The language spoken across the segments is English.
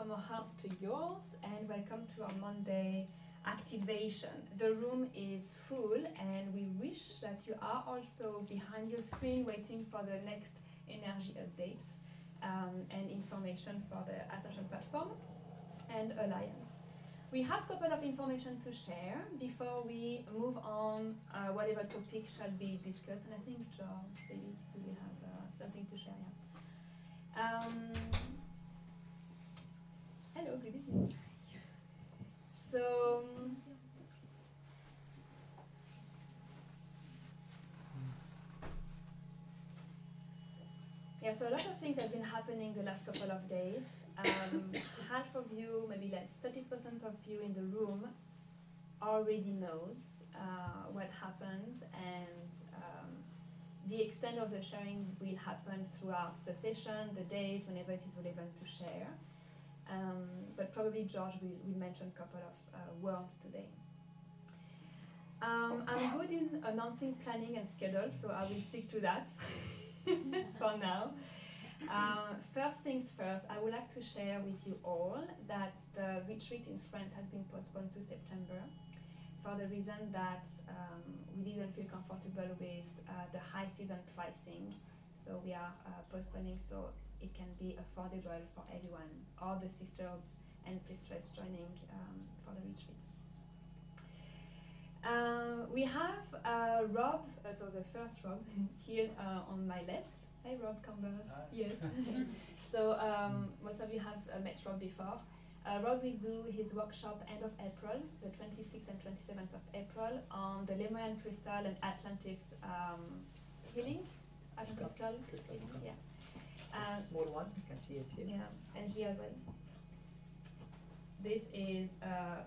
from our hearts to yours, and welcome to our Monday activation. The room is full, and we wish that you are also behind your screen waiting for the next energy updates and information for the Ascension platform and Alliance. We have a couple of information to share before we move on whatever topic shall be discussed, and I think George maybe will have something to share. Yeah. Hello, good evening. So, yeah, so a lot of things have been happening the last couple of days. Half of you, maybe less, 30% of you in the room already knows what happened, and the extent of the sharing will happen throughout the session, the days, whenever it is relevant to share. But probably George will mention a couple of words today. I'm good in announcing planning and schedule, so I will stick to that for now. First things first, I would like to share with you all that the retreat in France has been postponed to September for the reason that we didn't feel comfortable with the high season pricing. So we are postponing so it can be affordable for everyone, all the sisters and priestess joining for the retreat. We have Rob, so the first Rob here on my left. Hey Rob, come back. Yes. So most of you have met Rob before. Rob will do his workshop end of April, the 26th and 27th of April, on the Lemurian crystal and Atlantis healing. Atlantis skull. Yeah. Small one, you can see it here. Yeah, and here as well. This is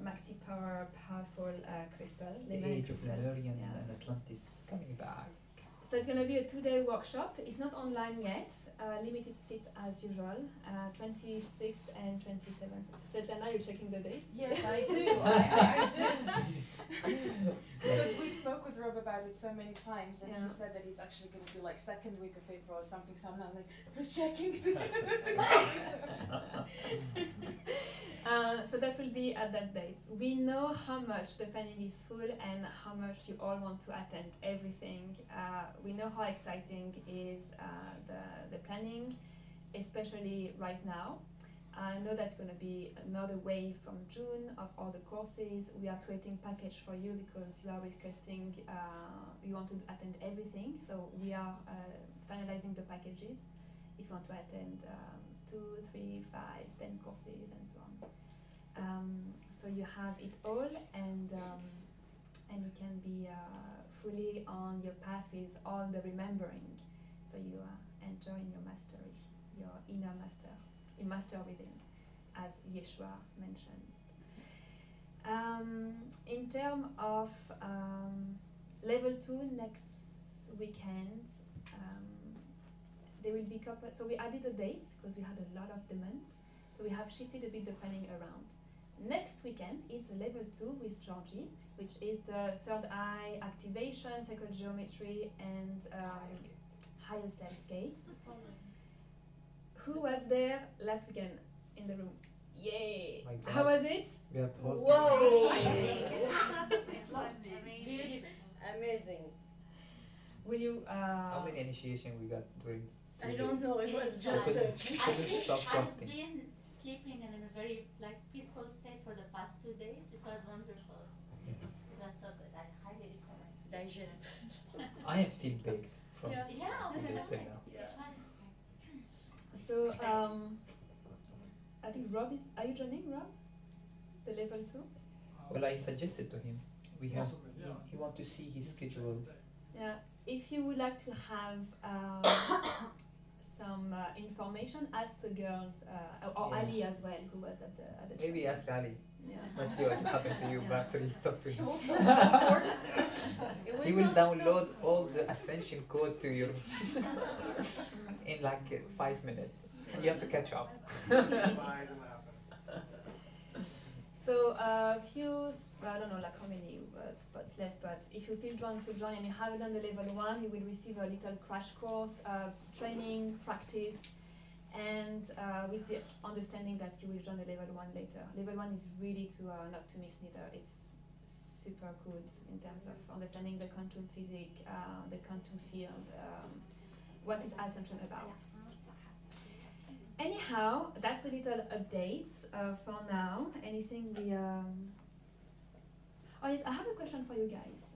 maxi powerful crystal. The age of Lemurian and Atlantis coming back. So it's going to be a 2-day workshop. It's not online yet. Limited seats as usual. 26th and 27th. Svetlana, you're checking the dates? Yes, I do. I do. Because we spoke with Rob about it so many times, and he said that it's actually going to be like second week of April or something. So I'm not like, we're checking. So that will be at that date. We know how much the planning is full and how much you all want to attend everything. We know how exciting is the planning, especially right now. I know that's going to be another wave from June of all the courses. We are creating package for you because you are requesting, you want to attend everything. So we are finalizing the packages if you want to attend 2, 3, 5, 10 courses and so on. So you have it all, and you can be fully on your path with all the remembering. So you enter in your mastery, your inner master, your master within, as Yeshua mentioned. In terms of level 2 next weekend, there will be couple. So we added the dates because we had a lot of demand. So we have shifted a bit the planning around. Next weekend is the level 2 with Georgie, which is the third eye activation, sacred geometry, and higher self gates. Who was there last weekend in the room? Yay! How was it? We have to hold. Whoa! It was amazing. Will you? How many initiation we got during? I don't know. It was just. I've been sleeping in a very peaceful state for the past 2 days. It was wonderful. It was so good. I highly recommend. Digest. I am still baked from Yeah. 2 days till now. So I think Rob is. Are you joining, Rob? The level 2. Well, I suggested to him. We have. He want to see his schedule. Yeah. If you would like to have some information, ask the girls or Ali as well, who was at the. Maybe ask Ali. Yeah. Let's see what happened to you after you talk to him. He He will download all the Ascension code to you in like 5 minutes. You have to catch up. So a few, I don't know like how many spots left, but if you feel drawn to join and you haven't done the level 1, you will receive a little crash course, training, practice, and with the understanding that you will join the level 1 later. Level 1 is really to not to miss neither. It's super good in terms of understanding the quantum physics, the quantum field, what is Ascension about. Anyhow, that's the little updates for now. Anything we... Oh yes, I have a question for you guys.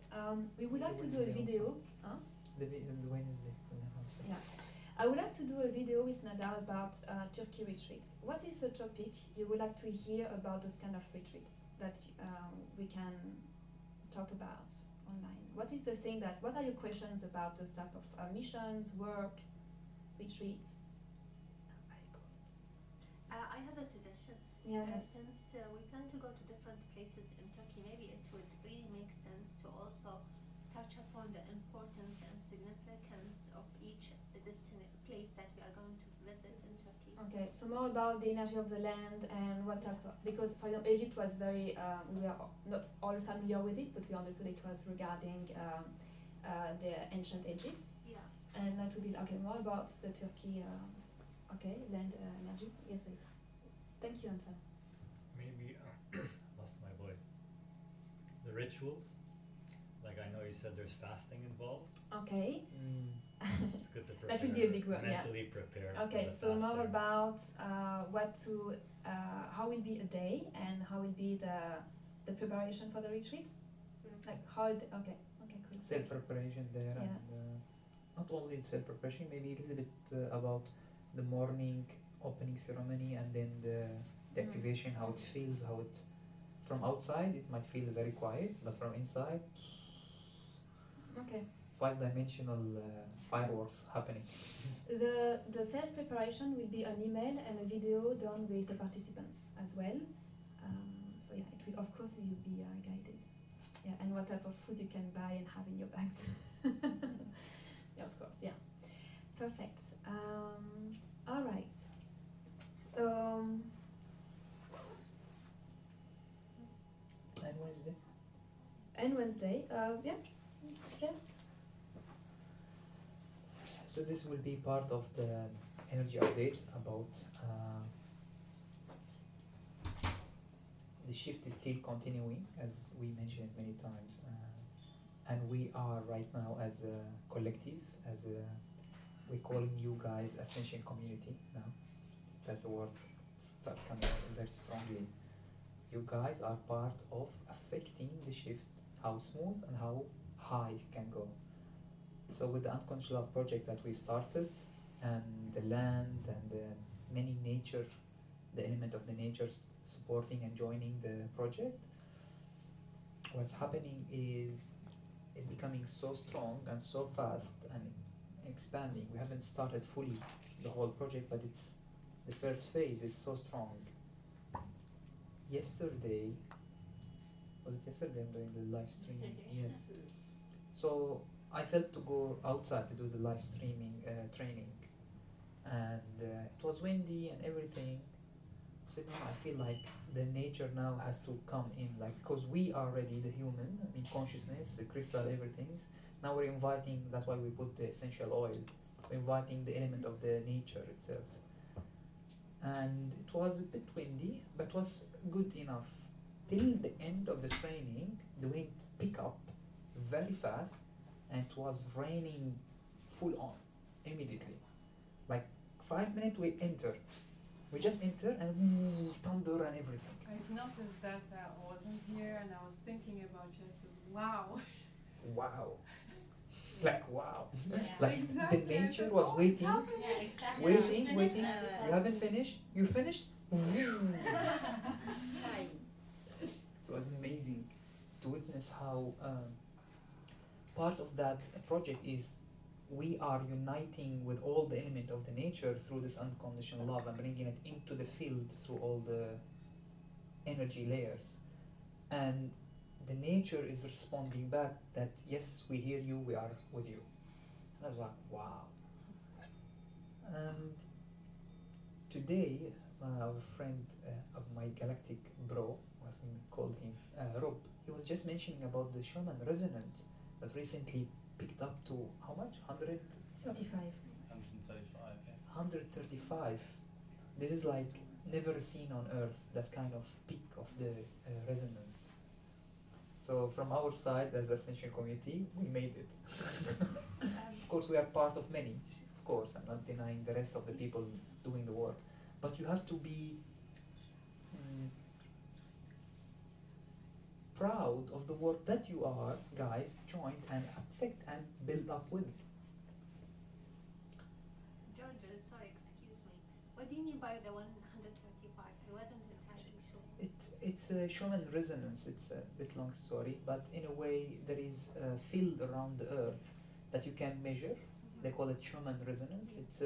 We would like to do a video. Huh? The Wednesday. Yeah. I would like to do a video with Nada about Turkey retreats. What is the topic you would like to hear about those kind of retreats that we can talk about online? What is the thing that, what are your questions about those type of missions, work, retreats? Very cool. I have a suggestion. Yeah. Since we plan to go to different places in Turkey, maybe it would really make sense to also touch upon the importance and significance of each place that we are going to visit in Turkey. Okay, so more about the energy of the land and what type of, because for example, Egypt was very, we were not all familiar with it, but we understood it was regarding the ancient Egypt. Yeah. And that would be, okay, more about the Turkey, okay, land energy. Yes, thank you, Anfal. Maybe, lost my voice. The rituals, like I know you said there's fasting involved. Okay. It's good to prepare. That would be a big one, mentally prepare. Okay, for the so more fasting. about how will be a day and how will be the preparation for the retreats? Like how, okay, cool. Self-preparation there, Yeah. and not only self-preparation, maybe a little bit about the morning opening ceremony, and then the activation, how it feels, how it, from outside it might feel very quiet, but from inside, Okay. 5-dimensional fireworks happening. The self-preparation will be an email and a video done with the participants as well. So yeah, it will, of course, will be guided. Yeah, and what type of food you can buy and have in your bags. Yeah, of course, yeah. Perfect. All right. So... And Wednesday? And Wednesday, yeah. So this will be part of the energy update about the shift is still continuing, as we mentioned many times, and we are right now as a collective, we're calling you guys Ascension community now. That's the word start coming very strongly. You guys are part of affecting the shift, how smooth and how high it can go. So with the Unconditional project that we started, and the land and the many nature, the element of the nature supporting and joining the project, what's happening is it's becoming so strong and so fast and expanding. We haven't started fully the whole project, but it's the first phase is so strong. Yesterday, was it yesterday I'm doing the live stream? Yes. So I felt to go outside to do the live streaming training, and it was windy and everything. I said, no, I feel like the nature now has to come in, like, because we are already the human, I mean, consciousness, the crystal, everything's. Now we're inviting, that's why we put the essential oil, we're inviting the element of the nature itself. And it was a bit windy, but was good enough. Till the end of the training, the wind picked up very fast, and it was raining full on, immediately. Like 5 minutes we enter. We just enter and thunder and everything. I've noticed that I wasn't here and I was thinking about you. I said, wow. Wow. Like wow. Yeah. Like Exactly. the nature I said, was "Oh, it's waiting, happening." Yeah, exactly. waiting, Finish waiting. that. You haven't finished? You finished? So it was amazing to witness how part of that project is we are uniting with all the element of the nature through this unconditional love and bringing it into the field through all the energy layers. And the nature is responding back that yes, we hear you, we are with you. And I was like, wow. And today, our friend of my galactic bro, as we called him, Rob, he was just mentioning about the Schumann resonance that recently picked up to how much? 35. 135, yeah. 135. This is like never seen on Earth, that kind of peak of the resonance. So from our side as Ascension community, we made it. Of course we are part of many, of course, I'm not denying the rest of the people doing the work, but you have to be proud of the work that you are, guys, joined and affect and build up with. George, sorry, excuse me. What do you mean by the 135? I wasn't entirely sure. It's a Schumann resonance. It's a bit long story, but in a way there is a field around the Earth that you can measure. They call it Schumann resonance. It's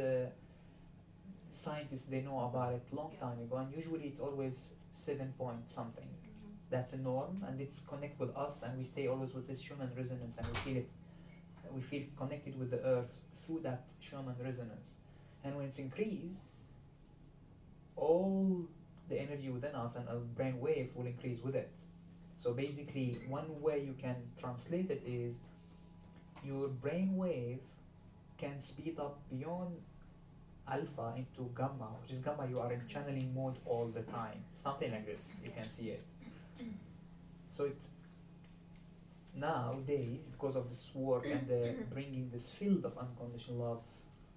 scientists, they know about it long time ago, and usually it's always 7 point something. That's a norm, and it's connect with us, and we stay always with this Schumann resonance, and we feel it. We feel connected with the Earth through that Schumann resonance, and when it's increased, all the energy within us and our brain wave will increase with it. So basically, one way you can translate it is your brain wave can speed up beyond alpha into gamma, which is gamma. You are in channeling mode all the time, something like this. You can see it. So it's nowadays, because of this work and the bringing this field of unconditional love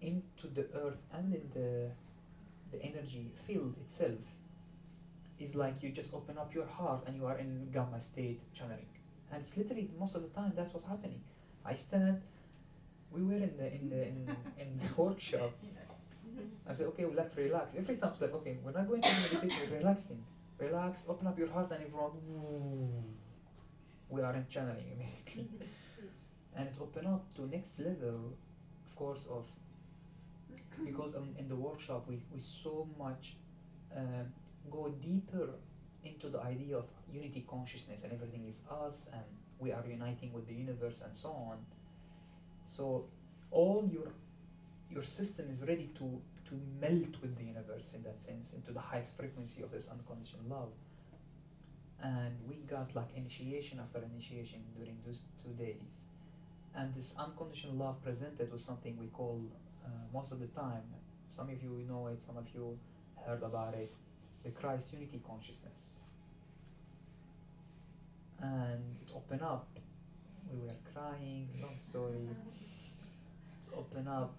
into the Earth and in the energy field itself, is like you just open up your heart and you are in gamma state channeling, and it's literally most of the time that's what's happening. I stand. We were in the workshop. I said, okay, well, let's relax. Every time it's like, okay, we're not going to meditation, we're relaxing. Relax, open up your heart, and everyone, we are in channeling, basically. And it open up to next level, of course, of, because in the workshop we so much go deeper into the idea of unity consciousness, and everything is us, and we are uniting with the universe and so on. So all your system is ready to melt with the universe, in that sense, into the highest frequency of this unconditional love. And we got like initiation after initiation during those 2 days, and this unconditional love presented was something we call most of the time, some of you know it, some of you heard about it, the Christ unity consciousness. And it opened up, we were crying, long story. It's opened up.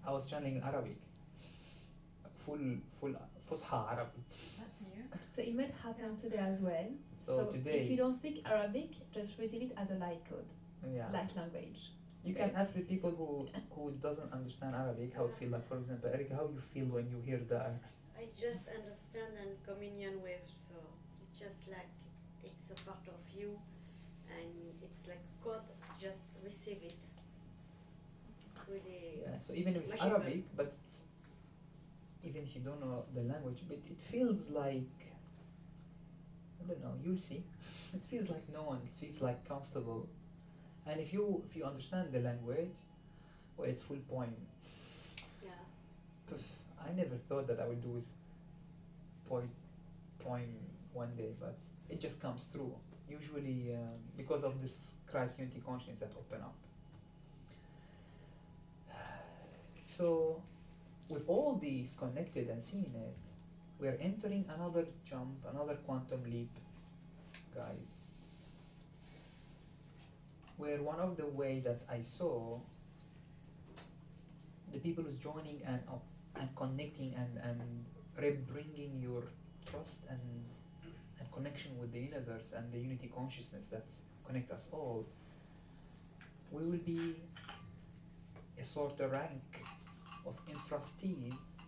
I was channeling Arabic, full Fusha Arabic. That's new. So it might happen today as well. So today, if you don't speak Arabic, just receive it as a light code, light language. You can ask the people who doesn't understand Arabic how it feel like. For example, Erika, how you feel when you hear the I just understand and communion with, so it's just like it's a part of you, and it's like God, just receive it. Really. Yeah, so even if it's Arabic, but even if you don't know the language, but it feels like, I don't know, you'll see. It feels like known, it feels like comfortable. And if you understand the language, well, it's full point. Yeah. I never thought that I would do with point one day, but it just comes through. Usually because of this Christ unity consciousness that open up. So, with all these connected and seeing it, we are entering another jump, another quantum leap, guys. Where one of the way that I saw the people who's joining and connecting and bringing your trust and connection with the universe and the unity consciousness that connect us all, we will be a sort of rank of intrustees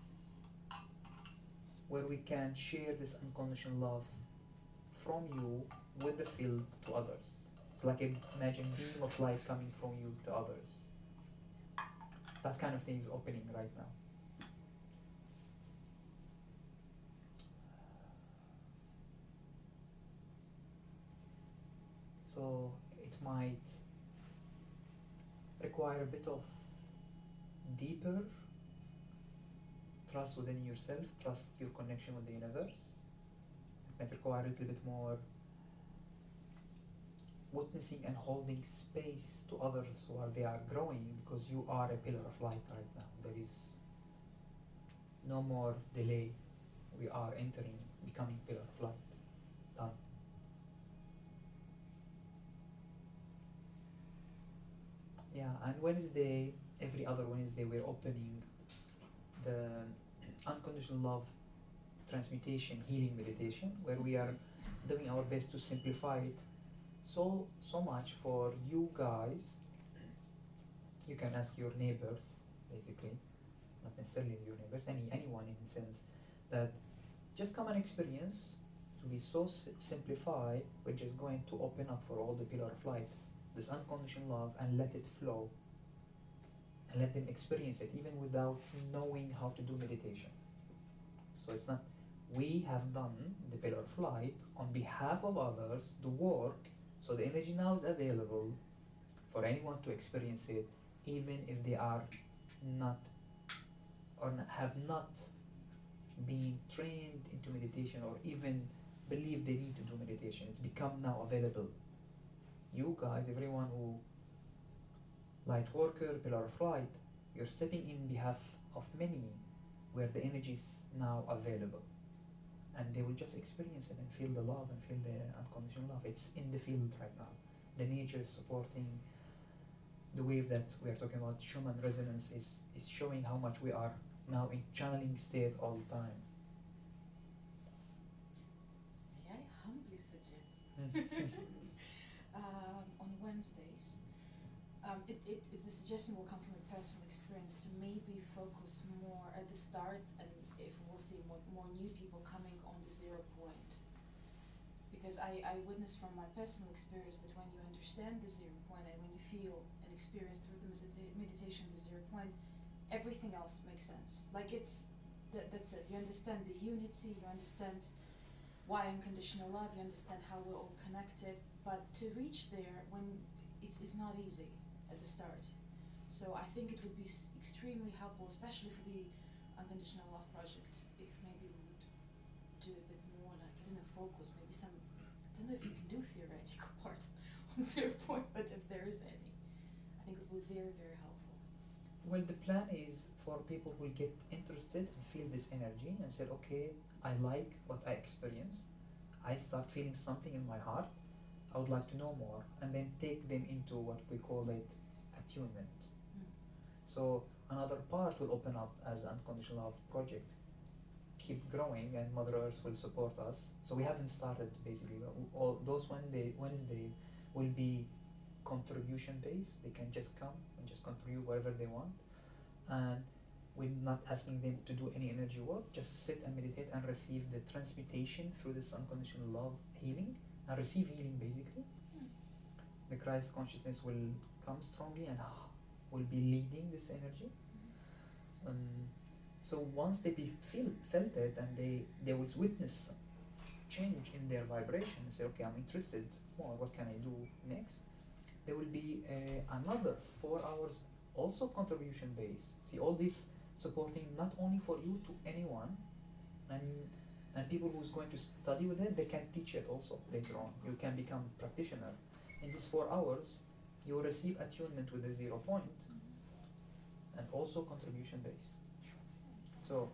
where we can share this unconditional love from you with the field to others. It's like imagine beam of light coming from you to others. That kind of thing is opening right now. So it might require a bit of deeper trust within yourself, trust your connection with the universe. It might require a little bit more witnessing and holding space to others while they are growing, because you are a pillar of light right now. There is no more delay. We are entering, becoming pillar of light. Done. Yeah, and Wednesday, every other Wednesday, we're opening the Unconditional Love Transmutation Healing Meditation, where we are doing our best to simplify it so much for you guys. You can ask your neighbors, basically, not necessarily your neighbors, anyone in a sense, that just come and experience to be so simplified. We're just going to open up for all the pillar of light, this unconditional love, and let it flow, and let them experience it even without knowing how to do meditation. So it's not, we have done the pillar of light on behalf of others, the work, so the energy now is available for anyone to experience it, even if they are not or have not been trained into meditation or even believe they need to do meditation. It's become now available. You guys, everyone who light worker, pillar of light, you're stepping in behalf of many where the energy is now available, and they will just experience it and feel the love and feel the unconditional love. It's in the field right now. The nature is supporting the wave that we are talking about. Schumann resonance is showing how much we are now in channeling state all the time. May I humbly suggest on Wednesdays, the suggestion will come from a personal experience to maybe focus more at the start, and if we'll see more new people coming on the 0 point. Because I witnessed from my personal experience that when you understand the 0 point and when you feel and experience through the meditation the 0 point, everything else makes sense. Like that's it. You understand the unity, you understand why unconditional love, you understand how we're all connected. But to reach there, when it's not easy at the start. So I think it would be extremely helpful, especially for the Unconditional Love project, if maybe we would do a bit more like, I don't know, focus, maybe some, I don't know if you can do theoretical part on 0 point, but if there is any, I think it would be very, very helpful. Well, the plan is for people who get interested and feel this energy and said, okay, I like what I experience, I start feeling something in my heart, I would like to know more, and then take them into what we call it attunement. So another part will open up as the Unconditional Love project keep growing, and Mother Earth will support us. So we haven't started basically. All those Wednesday will be contribution based. They can just come and just contribute whatever they want, and we're not asking them to do any energy work. Just sit and meditate and receive the transmutation through this unconditional love healing, and receive healing basically. The Christ consciousness will come strongly and will be leading this energy. So once they felt it, and they will witness change in their vibration and say, okay, I'm interested more, what can I do next? There will be another 4 hours also contribution based. See, all this supporting not only for you, to anyone, and people who's going to study with it, they can teach it also later on. You can become practitioner. In these 4 hours, you will receive attunement with the 0 point, and also contribution based. So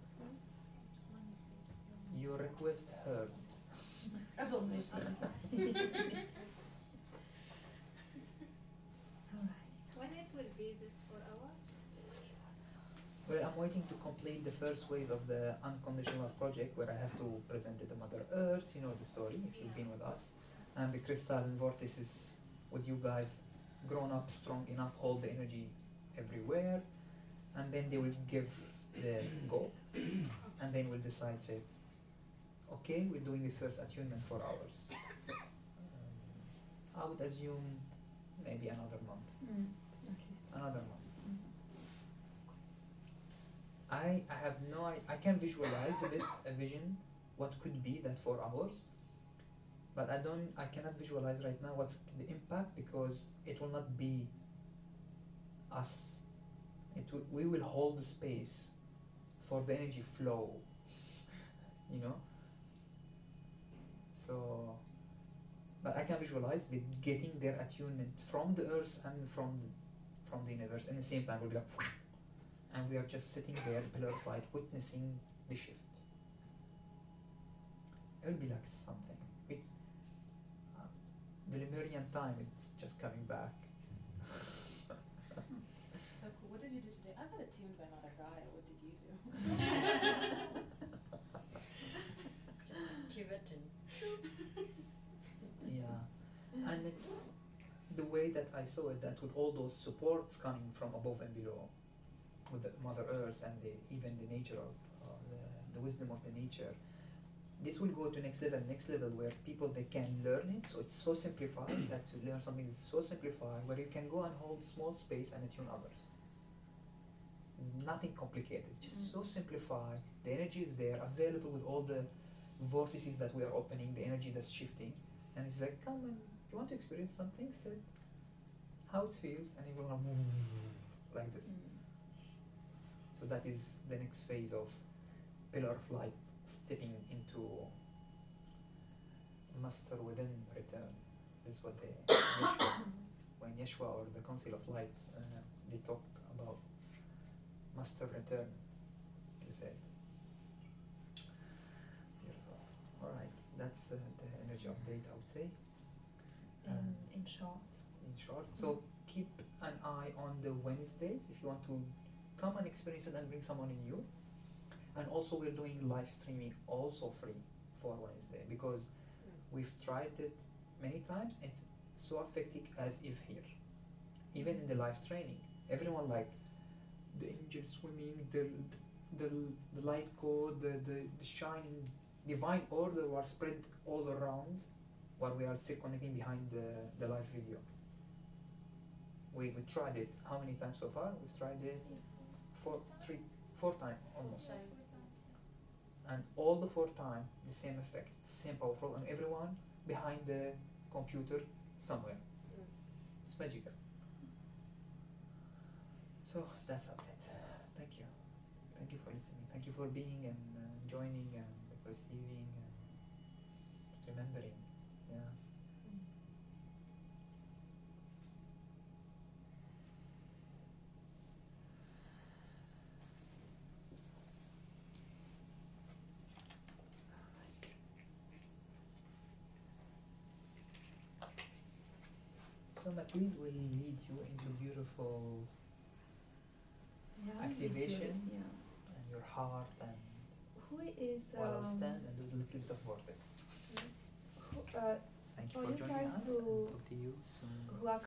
your request heard. As always. So when it will be this 4 hours? Well, I'm waiting to complete the first phase of the Unconditional Love project, where I have to present it to Mother Earth. You know the story if you've been with us. And the crystalline vortices with you guys, grown up, strong enough, hold the energy everywhere. And then they will give the go. And then we'll decide, say, okay, we're doing the first attunement 4 hours. I would assume maybe another month. At least. Another month. I have no idea. I can visualize a vision, what could be that 4 hours, but I cannot visualize right now what's the impact, because it will not be us. We will hold the space for the energy flow, you know. So, but I can visualize the getting their attunement from the earth and from the universe, and at the same time we'll be like, and we are just sitting there, pillar of light, witnessing the shift. It will be like something. The Lemurian time, it's just coming back. So cool. What did you do today? I got attuned by another guy. What did you do? Just Tibetan. Yeah, and it's the way that I saw it, that with all those supports coming from above and below, with the Mother Earth and even the nature of the wisdom of the nature, this will go to next level where people, they can learn it. So it's so simplified that to learn something is so simplified, where you can go and hold small space and attune others. It's nothing complicated, it's just so simplified. The energy is there, available with all the vortices that we are opening, the energy that's shifting, and it's like, come and you want to experience something, sit, how it feels, and you're gonna move like this. So that is the next phase of pillar of light, stepping into master within return. This is what Yeshua, when Yeshua or the Council of Light, they talk about master return, he said. Beautiful. Alright, that's the energy update, I would say. In short. In short, so keep an eye on the Wednesdays if you want to come and experience it and bring someone in you. And also we're doing live streaming, also free for Wednesday, because we've tried it many times. It's so effective as if here, even in the live training, everyone like the angel swimming, the light code, the shining divine order was spread all around, while we are still connecting behind the live video. We tried it how many times so far? We've tried it four times almost. And all the 4 times, the same effect, same powerful, and everyone behind the computer somewhere. It's magical. So that's update. Thank you. Thank you for listening. Thank you for being and joining and perceiving and remembering. Yeah. So Mathilde will lead you into beautiful activation and your heart, and Who is while I'll stand and do a little bit of vortex. who, Thank you for for you joining guys us, and who- talk to you soon. who are